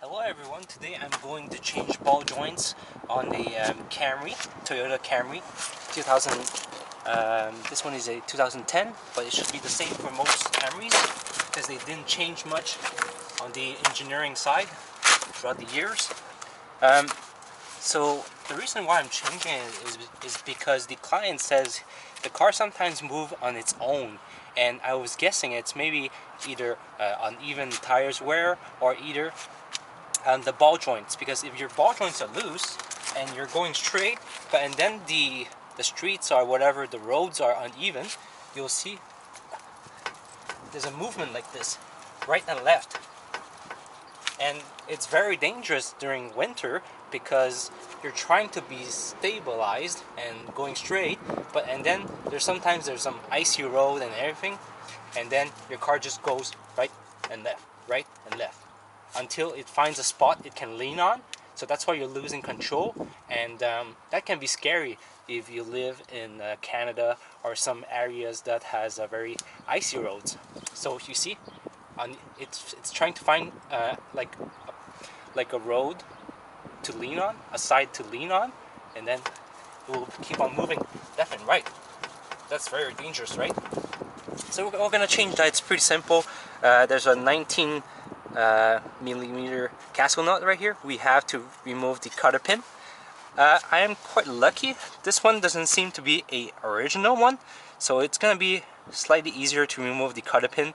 Hello everyone, today I'm going to change ball joints on the Camry, Toyota Camry 2000. This one is a 2010, but it should be the same for most Camrys because they didn't change much on the engineering side throughout the years. So the reason why I'm changing it is because the client says the car sometimes moves on its own, and I was guessing it's maybe either uneven tires wear or either the ball joints, because if your ball joints are loose and you're going straight and then the streets or whatever, the roads are uneven, you'll see there's a movement like this, right and left, and it's very dangerous during winter because you're trying to be stabilized and going straight, and then there's sometimes some icy road and everything, and then your car just goes right and left until it finds a spot it can lean on. So that's why you're losing control, and that can be scary if you live in Canada or some areas that has very icy roads. So you see, it's trying to find like a road to lean on, a side to lean on, and then it will keep on moving left and right. That's very dangerous, right? So we're gonna change that. It's pretty simple. There's a 19 millimeter castle nut right here. We have to remove the cutter pin. I am quite lucky. This one doesn't seem to be a original one, so it's gonna be slightly easier to remove the cutter pin.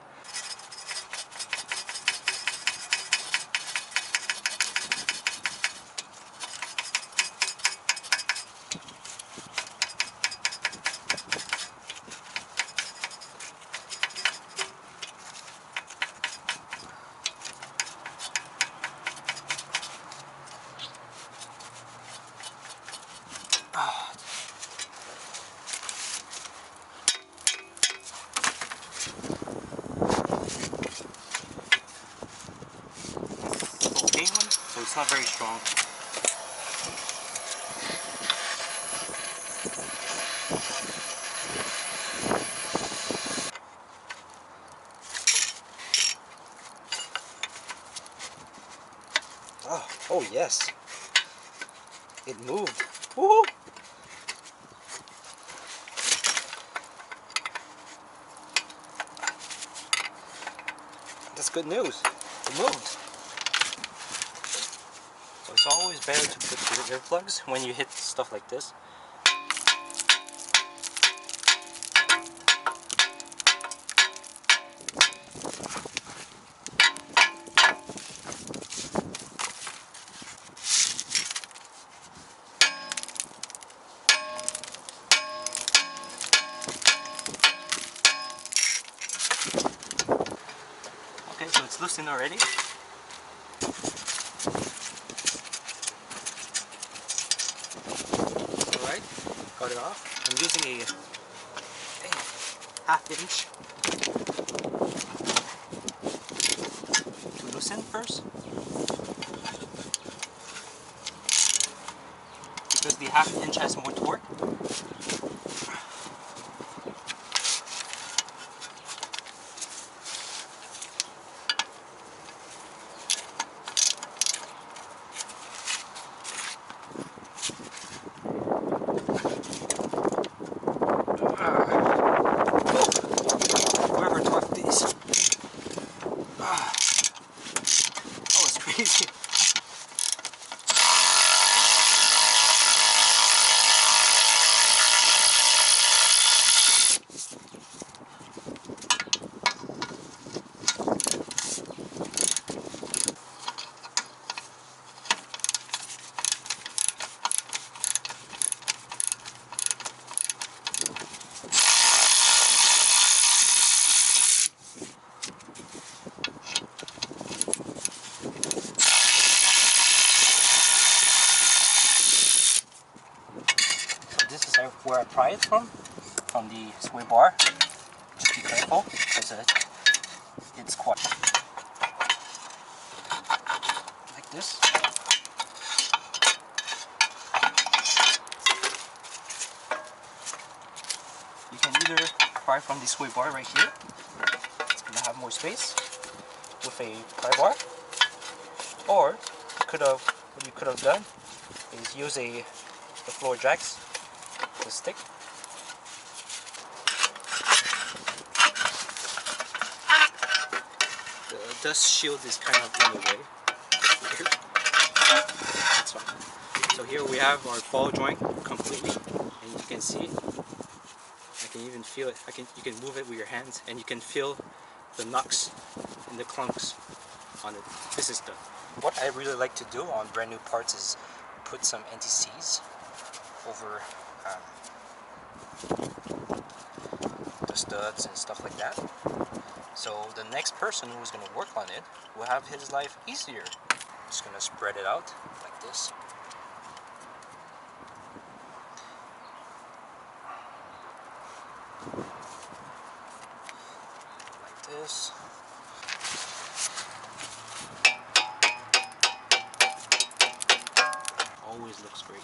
Okay one, so it's not very strong. Oh yes, it moved. Woohoo! That's good news. It moved. So it's always better to put your earplugs when you hit stuff like this. Okay, so it's loosened already. Alright, got it off. I'm using a half-inch to loosen first, because the half-inch has more torque. Whoever torqued these. That was crazy. This is where I pry it from the sway bar. Just be careful because it's quite like this. You can either pry from the sway bar right here. It's gonna have more space with a pry bar, Or what you could have done is use the floor jacks, the stick. The dust shield is kind of in the way. That's fine. So here we have our ball joint completely, and you can see, I can even feel it. You can move it with your hands, and you can feel the knocks and the clunks on it. This is done. What I really like to do on brand new parts is put some anti-seize over the studs and stuff like that. So the next person who's going to work on it will have his life easier. I'm just going to spread it out like this. Like this. Always looks great.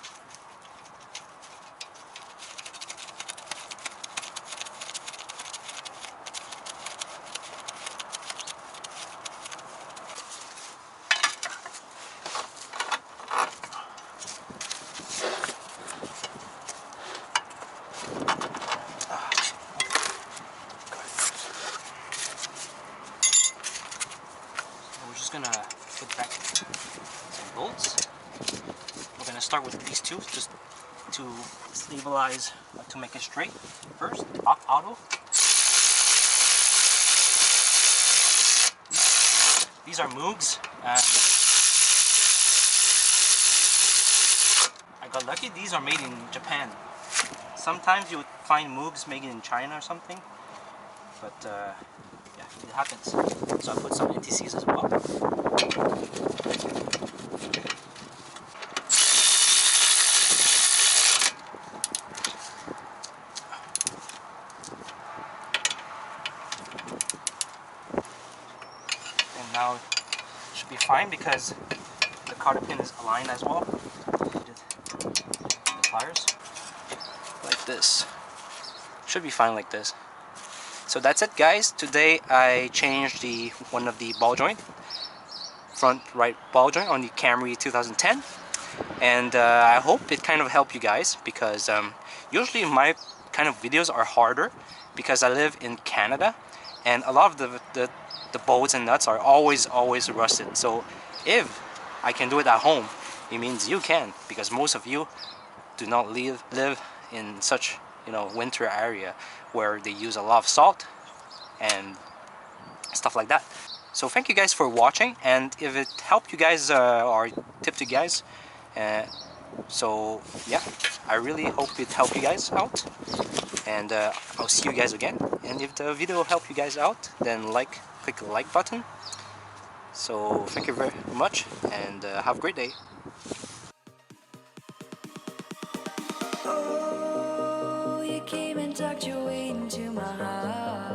We're just gonna put back some bolts. We're gonna start with these two just to stabilize, to make it straight first. Auto. These are Moogs, and I got lucky. These are made in Japan. Sometimes you would find Moogs made in China or something, but yeah, it happens. So I put some anti-seize as well. And now it should be fine because the cotter pin is aligned as well. The pliers. Like this. Should be fine like this. So that's it, guys. Today I changed one of the ball joint, front right ball joint on the Camry 2010, and I hope it kind of helped you guys, because usually my kind of videos are harder because I live in Canada and a lot of the bolts and nuts are always rusted. So if I can do it at home, it means you can, because most of you do not live in such, you know, winter area where they use a lot of salt and stuff like that. So thank you guys for watching, and if it helped you guys or tipped you guys, so yeah, I really hope it helped you guys out, and I'll see you guys again. And if the video helped you guys out, then click the like button. So thank you very much, and have a great day. Oh, you came and tucked your way into my heart.